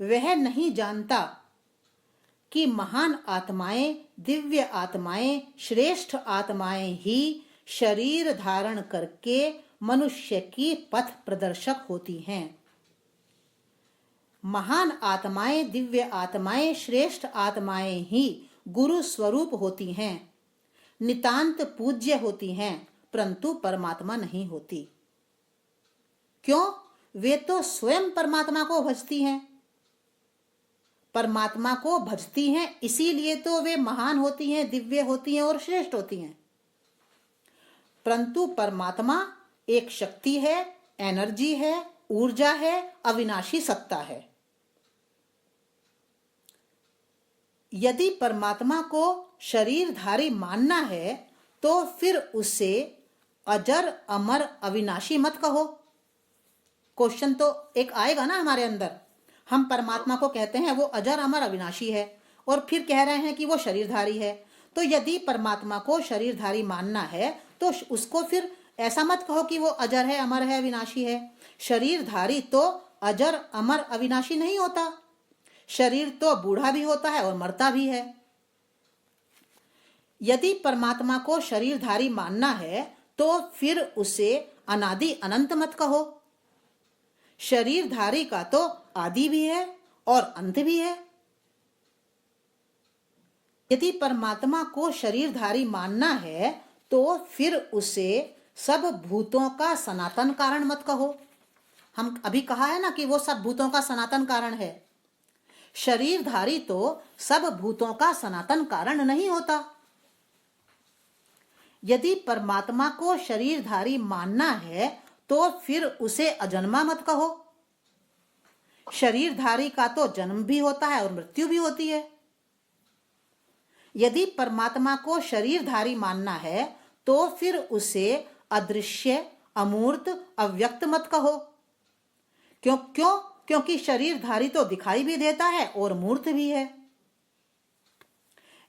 वह नहीं जानता कि महान आत्माएं, दिव्य आत्माएं, श्रेष्ठ आत्माएं ही शरीर धारण करके मनुष्य की पथ प्रदर्शक होती हैं। महान आत्माएं, दिव्य आत्माएं, श्रेष्ठ आत्माएं ही गुरु स्वरूप होती हैं, नितांत पूज्य होती हैं, परंतु परमात्मा नहीं होती। क्यों? वे तो स्वयं परमात्मा को भजती हैं। परमात्मा को भजती हैं, इसीलिए तो वे महान होती हैं, दिव्य होती हैं और श्रेष्ठ होती हैं। परंतु परमात्मा एक शक्ति है, एनर्जी है, ऊर्जा है, अविनाशी सत्ता है। यदि परमात्मा को शरीरधारी मानना है तो फिर उसे अजर, अमर, अविनाशी मत कहो। क्वेश्चन तो एक आएगा ना हमारे अंदर। हम परमात्मा को कहते हैं वो अजर, अमर, अविनाशी है और फिर कह रहे हैं कि वो शरीरधारी है। तो यदि परमात्मा को शरीरधारी मानना है तो उसको फिर ऐसा मत कहो कि वो अजर है, अमर है, अविनाशी है। शरीरधारी तो अजर, अमर, अविनाशी नहीं होता। शरीर तो बूढ़ा भी होता है और मरता भी है। यदि परमात्मा को शरीरधारी मानना है तो फिर उसे अनादि अनंत मत कहो। शरीरधारी का तो आदि भी है और अंत भी है। यदि परमात्मा को शरीरधारी मानना है तो फिर उसे सब भूतों का सनातन कारण मत कहो। हम अभी कहा है ना कि वो सब भूतों का सनातन कारण है। शरीरधारी तो सब भूतों का सनातन कारण नहीं होता। यदि परमात्मा को शरीरधारी मानना है तो फिर उसे अजन्मा मत कहो। शरीरधारी का तो जन्म भी होता है और मृत्यु भी होती है। यदि परमात्मा को शरीरधारी मानना है तो फिर उसे अदृश्य, अमूर्त, अव्यक्त मत कहो। क्योंकि शरीरधारी तो दिखाई भी देता है और मूर्त भी है।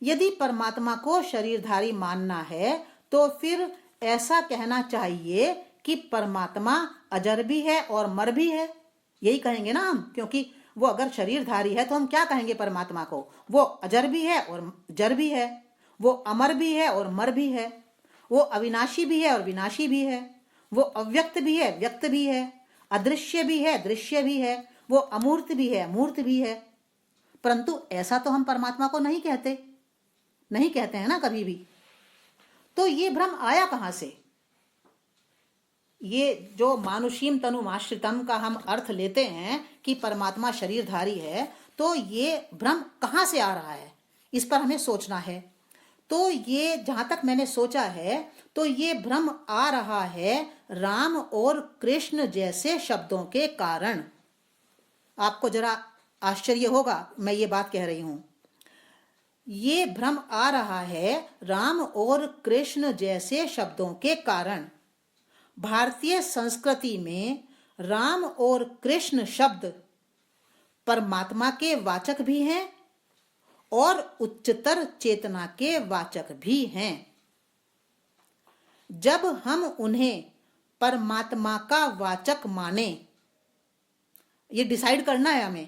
यदि परमात्मा को शरीरधारी मानना है तो फिर ऐसा कहना चाहिए कि परमात्मा अजर भी है और मर भी है। यही कहेंगे ना हम, क्योंकि वो अगर शरीरधारी है तो हम क्या कहेंगे परमात्मा को? वो अजर भी है और जर भी है, वो अमर भी है और मर भी है, वो अविनाशी भी है और विनाशी भी है, वो अव्यक्त भी है, व्यक्त भी है, अदृश्य भी है, दृश्य भी है, वो अमूर्त भी है, मूर्त भी है। परंतु ऐसा तो हम परमात्मा को नहीं कहते हैं ना कभी भी। तो ये भ्रम आया कहां से? ये जो मानुषीम तनुमाश्रितम का हम अर्थ लेते हैं कि परमात्मा शरीरधारी है, तो ये भ्रम कहाँ से आ रहा है, इस पर हमें सोचना है। तो ये जहाँ तक मैंने सोचा है, तो ये भ्रम आ रहा है राम और कृष्ण जैसे शब्दों के कारण। आपको जरा आश्चर्य होगा मैं ये बात कह रही हूँ। ये भ्रम आ रहा है राम और कृष्ण जैसे शब्दों के कारण। भारतीय संस्कृति में राम और कृष्ण शब्द परमात्मा के वाचक भी हैं और उच्चतर चेतना के वाचक भी हैं। जब हम उन्हें परमात्मा का वाचक माने, ये डिसाइड करना है हमें,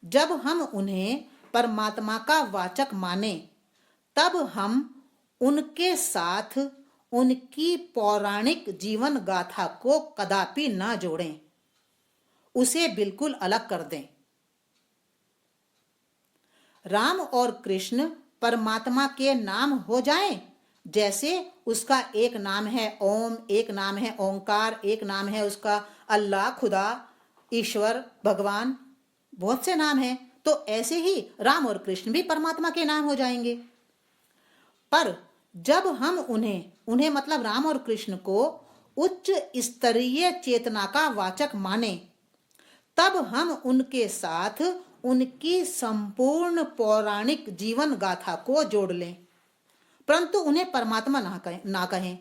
जब हम उन्हें परमात्मा का वाचक माने, तब हम उनके साथ उनकी पौराणिक जीवन गाथा को कदापि ना जोड़ें, उसे बिल्कुल अलग कर दें। राम और कृष्ण परमात्मा के नाम हो जाएं, जैसे उसका एक नाम है ओम, एक नाम है ओंकार, एक नाम है उसका अल्लाह, खुदा, ईश्वर, भगवान, बहुत से नाम हैं। तो ऐसे ही राम और कृष्ण भी परमात्मा के नाम हो जाएंगे। पर जब हम उन्हें मतलब राम और कृष्ण को उच्च स्तरीय चेतना का वाचक माने, तब हम उनके साथ उनकी संपूर्ण पौराणिक जीवन गाथा को जोड़ लें, परंतु उन्हें परमात्मा ना कहें।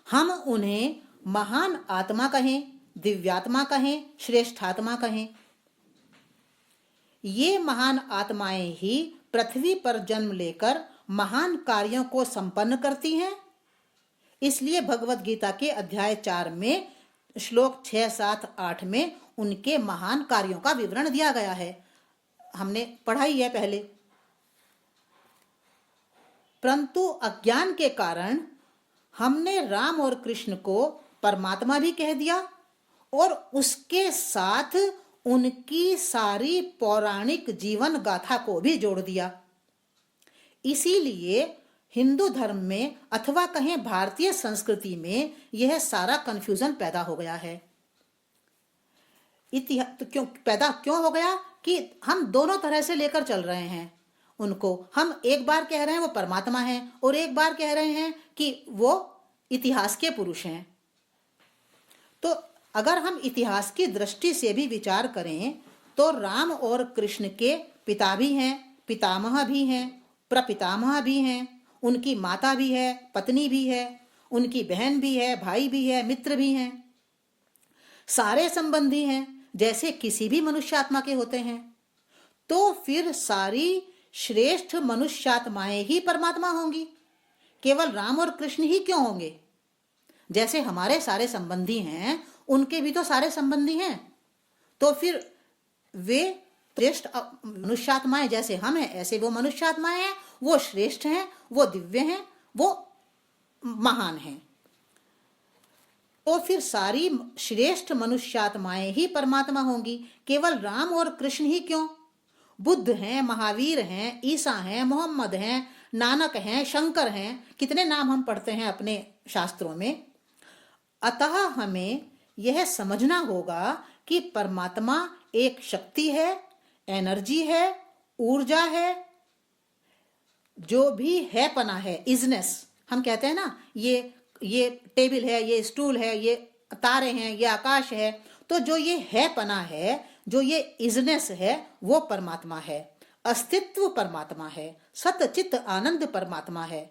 हम उन्हें महान आत्मा कहें, दिव्यात्मा कहें, श्रेष्ठात्मा कहें। ये महान आत्माएं ही पृथ्वी पर जन्म लेकर महान कार्यों को संपन्न करती हैं। इसलिए भगवत गीता के अध्याय 4 में श्लोक 6, 7, 8 में उनके महान कार्यों का विवरण दिया गया है। हमने पढ़ा ही है पहले। परंतु अज्ञान के कारण हमने राम और कृष्ण को परमात्मा भी कह दिया और उसके साथ उनकी सारी पौराणिक जीवन गाथा को भी जोड़ दिया। इसीलिए हिंदू धर्म में अथवा कहें भारतीय संस्कृति में यह सारा कंफ्यूजन पैदा हो गया है। पैदा क्यों हो गया कि हम दोनों तरह से लेकर चल रहे हैं उनको। हम एक बार कह रहे हैं वो परमात्मा है और एक बार कह रहे हैं कि वो इतिहास के पुरुष हैं। तो अगर हम इतिहास की दृष्टि से भी विचार करें तो राम और कृष्ण के पिता भी हैं, पितामह भी हैं, प्रपितामह भी हैं, उनकी माता भी है, पत्नी भी है, उनकी बहन भी है, भाई भी है, मित्र भी हैं, सारे संबंधी हैं जैसे किसी भी मनुष्यात्मा के होते हैं। तो फिर सारी श्रेष्ठ मनुष्यात्माएं ही परमात्मा होंगी, केवल राम और कृष्ण ही क्यों होंगे? जैसे हमारे सारे संबंधी हैं उनके भी तो सारे संबंधी हैं। तो फिर वे श्रेष्ठ मनुष्यात्माएं, जैसे हम हैं ऐसे वो मनुष्यात्माएं हैं, वो श्रेष्ठ हैं, वो दिव्य हैं, वो महान हैं। तो फिर सारी श्रेष्ठ मनुष्यात्माएं ही परमात्मा होंगी, केवल राम और कृष्ण ही क्यों? बुद्ध हैं, महावीर हैं, ईसा हैं, मोहम्मद हैं, नानक हैं, शंकर हैं, कितने नाम हम पढ़ते हैं अपने शास्त्रों में। अतः हमें यह समझना होगा कि परमात्मा एक शक्ति है, एनर्जी है, ऊर्जा है, जो भी है पना है, इजनेस हम कहते हैं ना, ये टेबल है, ये स्टूल है, ये तारे हैं, ये आकाश है। तो जो ये है पना है, जो ये इजनेस है, वो परमात्मा है, अस्तित्व परमात्मा है, सतचित आनंद परमात्मा है।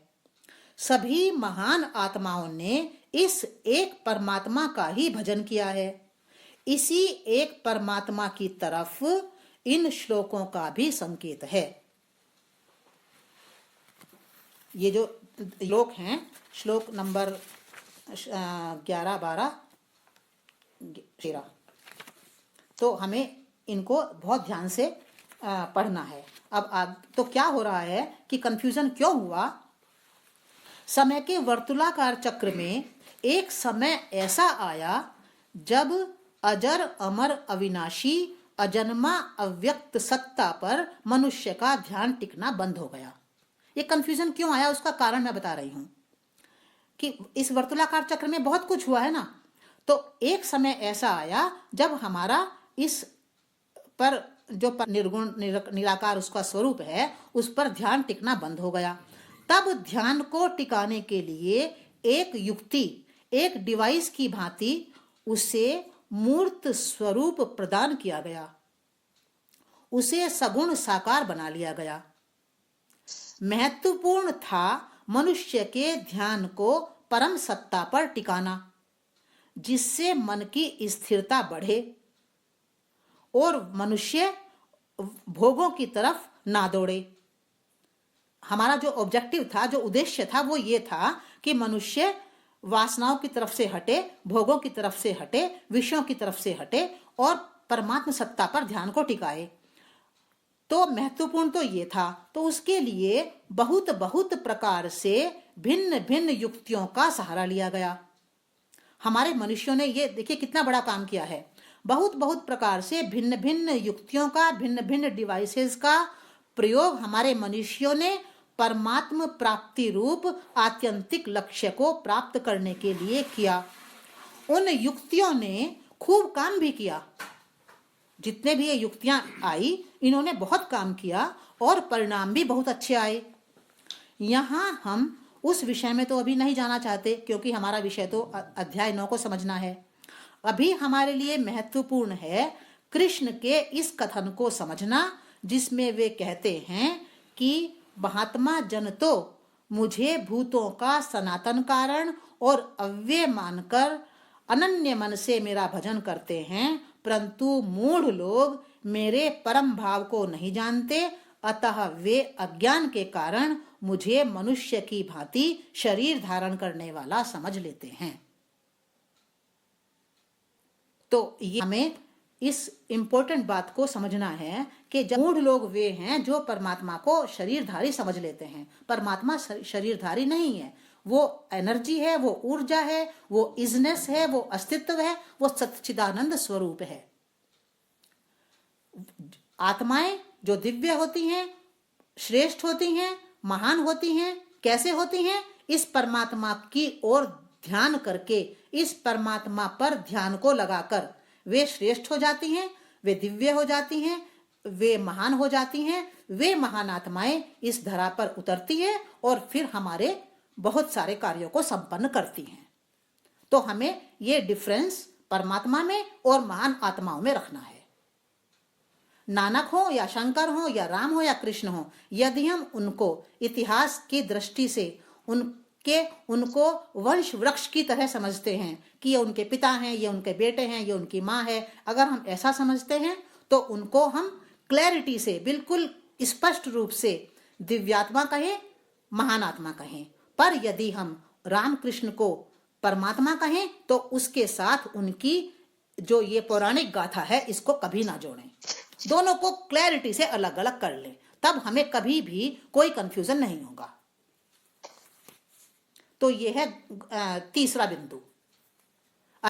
सभी महान आत्माओं ने इस एक परमात्मा का ही भजन किया है। इसी एक परमात्मा की तरफ इन श्लोकों का भी संकेत है। ये जो श्लोक हैं, श्लोक नंबर 11, 12, 13, तो हमें इनको बहुत ध्यान से पढ़ना है। अब तो क्या हो रहा है कि कंफ्यूजन क्यों हुआ? समय के वर्तुलाकार चक्र में एक समय ऐसा आया जब अजर अमर अविनाशी अजन्मा अव्यक्त सत्ता पर मनुष्य का ध्यान टिकना बंद हो गया। ये कंफ्यूजन क्यों आया उसका कारण मैं बता रही हूं कि इस वर्तुलाकार चक्र में बहुत कुछ हुआ है ना, तो एक समय ऐसा आया जब हमारा इस पर जो निर्गुण निराकार उसका स्वरूप है उस पर ध्यान टिकना बंद हो गया। तब ध्यान को टिकाने के लिए एक युक्ति, एक डिवाइस की भांति उसे मूर्त स्वरूप प्रदान किया गया, उसे सगुण साकार बना लिया गया। महत्वपूर्ण था मनुष्य के ध्यान को परम सत्ता पर टिकाना, जिससे मन की स्थिरता बढ़े और मनुष्य भोगों की तरफ ना दौड़े। हमारा जो ऑब्जेक्टिव था, जो उद्देश्य था, वो ये था कि मनुष्य वासनाओं की तरफ से हटे, भोगों की तरफ से हटे, विषयों की तरफ से हटे और परमात्म सत्ता पर ध्यान को टिकाए। तो महत्वपूर्ण तो ये था। तो उसके लिए बहुत बहुत प्रकार से भिन्न भिन्न युक्तियों का सहारा लिया गया। हमारे मनुष्यों ने ये देखिए कितना बड़ा काम किया है। बहुत बहुत प्रकार से भिन्न भिन्न युक्तियों का, भिन्न भिन्न डिवाइसेस का प्रयोग हमारे मनुष्यों ने परमात्म प्राप्ति रूप आत्यंतिक लक्ष्य को प्राप्त करने के लिए किया। उन युक्तियों ने खूब काम भी किया। जितने भी ये युक्तियां आई, इन्होंने बहुत काम किया और परिणाम भी बहुत अच्छे आए। यहाँ हम उस विषय में तो अभी नहीं जाना चाहते, क्योंकि हमारा विषय तो अध्याय 9 को समझना है। अभी हमारे लिए महत्वपूर्ण है कृष्ण के इस कथन को समझना, जिसमें वे कहते हैं कि महात्मा जन तो मुझे भूतों का सनातन कारण और अव्यय मानकर अनन्य मन से मेरा भजन करते हैं, परंतु मूढ़ लोग मेरे परम भाव को नहीं जानते, अतः वे अज्ञान के कारण मुझे मनुष्य की भांति शरीर धारण करने वाला समझ लेते हैं। तो ये हमें इस इम्पोर्टेंट बात को समझना है कि मूढ़ लोग वे हैं जो परमात्मा को शरीरधारी समझ लेते हैं। परमात्मा शरीरधारी नहीं है, वो एनर्जी है, वो ऊर्जा है, वो इजनेस है, वो अस्तित्व है, वो सच्चिदानंद स्वरूप है। आत्माएं जो दिव्य होती हैं, श्रेष्ठ होती हैं, महान होती हैं, कैसे होती हैं? इस परमात्मा की ओर ध्यान करके, इस परमात्मा पर ध्यान को लगाकर वे श्रेष्ठ हो जाती हैं, वे दिव्य हो जाती हैं, वे महान हो जाती हैं। वे महान आत्माएं इस धरा पर उतरती है और फिर हमारे बहुत सारे कार्यों को संपन्न करती हैं। तो हमें ये डिफरेंस परमात्मा में और महान आत्माओं में रखना है। नानक हो या शंकर हो या राम हो या कृष्ण हो, यदि हम उनको इतिहास की दृष्टि से उनको वंश वृक्ष की तरह समझते हैं कि ये उनके पिता हैं, ये उनके बेटे हैं, ये उनकी माँ है, अगर हम ऐसा समझते हैं तो उनको हम क्लैरिटी से, बिल्कुल स्पष्ट रूप से दिव्यात्मा कहें, महान आत्मा कहें। पर यदि हम राम कृष्ण को परमात्मा कहें तो उसके साथ उनकी जो ये पौराणिक गाथा है इसको कभी ना जोड़ें। दोनों को क्लैरिटी से अलग अलग कर लें, तब हमें कभी भी कोई कंफ्यूजन नहीं होगा। तो ये है तीसरा बिंदु।